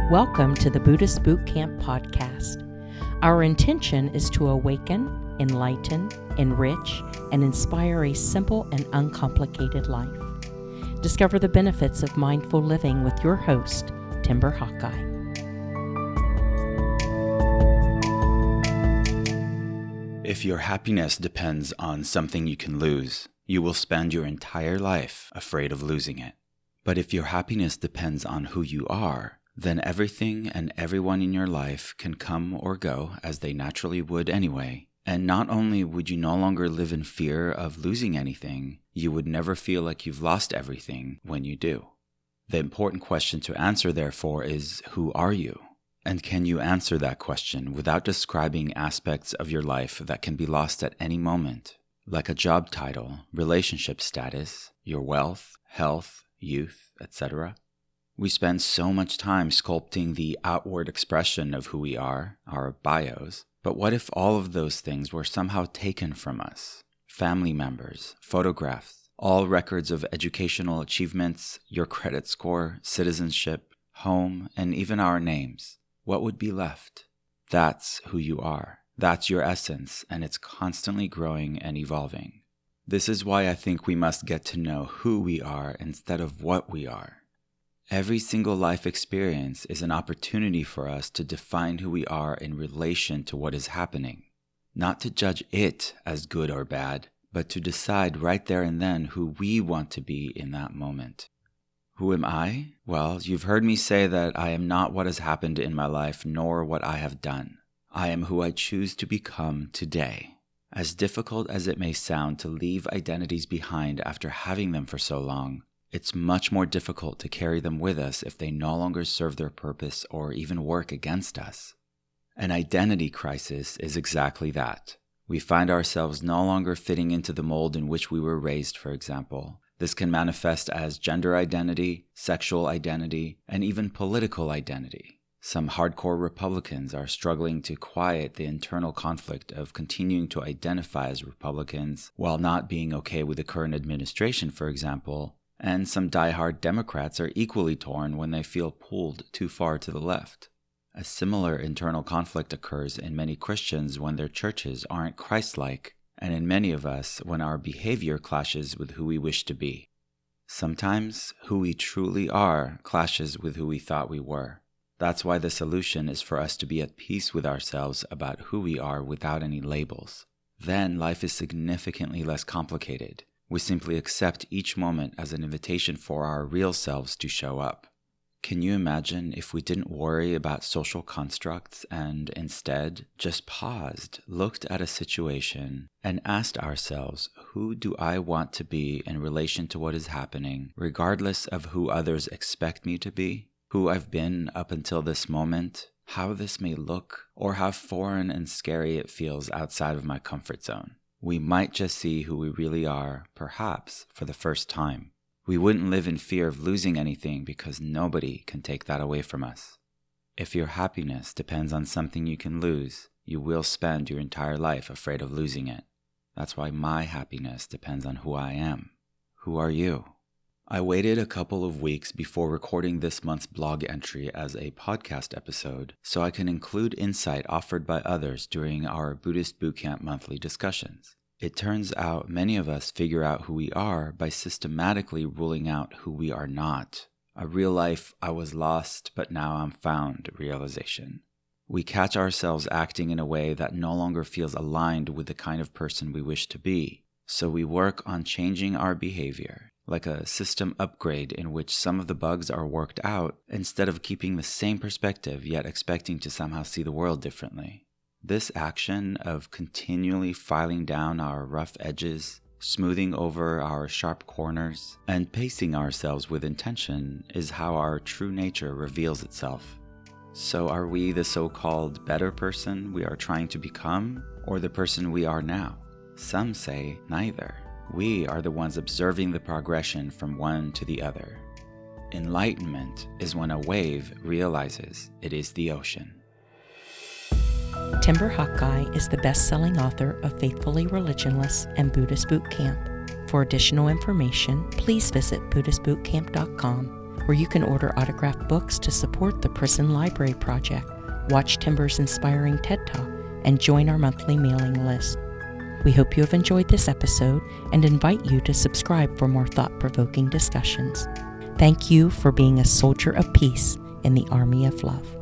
Welcome to the Buddhist Boot Camp podcast. Our intention is to awaken, enlighten, enrich, and inspire a simple and uncomplicated life. Discover the benefits of mindful living with your host, Timber Hawkeye. If your happiness depends on something you can lose, you will spend your entire life afraid of losing it. But if your happiness depends on who you are, then everything and everyone in your life can come or go as they naturally would anyway. And not only would you no longer live in fear of losing anything, you would never feel like you've lost everything when you do. The important question to answer, therefore, is who are you? And can you answer that question without describing aspects of your life that can be lost at any moment, like a job title, relationship status, your wealth, health, youth, etc.? We spend so much time sculpting the outward expression of who we are, our bios, but what if all of those things were somehow taken from us? Family members, photographs, all records of educational achievements, your credit score, citizenship, home, and even our names. What would be left? That's who you are. That's your essence, and it's constantly growing and evolving. This is why I think we must get to know who we are instead of what we are. Every single life experience is an opportunity for us to define who we are in relation to what is happening. Not to judge it as good or bad, but to decide right there and then who we want to be in that moment. Who am I? Well, you've heard me say that I am not what has happened in my life, nor what I have done. I am who I choose to become today. As difficult as it may sound to leave identities behind after having them for so long, it's much more difficult to carry them with us if they no longer serve their purpose or even work against us. An identity crisis is exactly that. We find ourselves no longer fitting into the mold in which we were raised, for example. This can manifest as gender identity, sexual identity, and even political identity. Some hardcore Republicans are struggling to quiet the internal conflict of continuing to identify as Republicans while not being okay with the current administration, for example. And some diehard Democrats are equally torn when they feel pulled too far to the left. A similar internal conflict occurs in many Christians when their churches aren't Christ-like, and in many of us when our behavior clashes with who we wish to be. Sometimes who we truly are clashes with who we thought we were. That's why the solution is for us to be at peace with ourselves about who we are without any labels. Then life is significantly less complicated. We simply accept each moment as an invitation for our real selves to show up. Can you imagine if we didn't worry about social constructs and instead just paused, looked at a situation, and asked ourselves, who do I want to be in relation to what is happening, regardless of who others expect me to be, who I've been up until this moment, how this may look, or how foreign and scary it feels outside of my comfort zone? We might just see who we really are, perhaps, for the first time. We wouldn't live in fear of losing anything because nobody can take that away from us. If your happiness depends on something you can lose, you will spend your entire life afraid of losing it. That's why my happiness depends on who I am. Who are you? I waited a couple of weeks before recording this month's blog entry as a podcast episode so I can include insight offered by others during our Buddhist Bootcamp monthly discussions. It turns out many of us figure out who we are by systematically ruling out who we are not. A real life, I was lost, but now I'm found realization. We catch ourselves acting in a way that no longer feels aligned with the kind of person we wish to be. So we work on changing our behavior, like a system upgrade in which some of the bugs are worked out instead of keeping the same perspective yet expecting to somehow see the world differently. This action of continually filing down our rough edges, smoothing over our sharp corners, and pacing ourselves with intention is how our true nature reveals itself. So are we the so-called better person we are trying to become, or the person we are now? Some say neither. We are the ones observing the progression from one to the other. Enlightenment is when a wave realizes it is the ocean. Timber Hawkeye is the best-selling author of Faithfully Religionless and Buddhist Boot Camp. For additional information, please visit BuddhistBootcamp.com where you can order autographed books to support the Prison Library Project, watch Timber's inspiring TED Talk, and join our monthly mailing list. We hope you have enjoyed this episode and invite you to subscribe for more thought-provoking discussions. Thank you for being a soldier of peace in the Army of Love.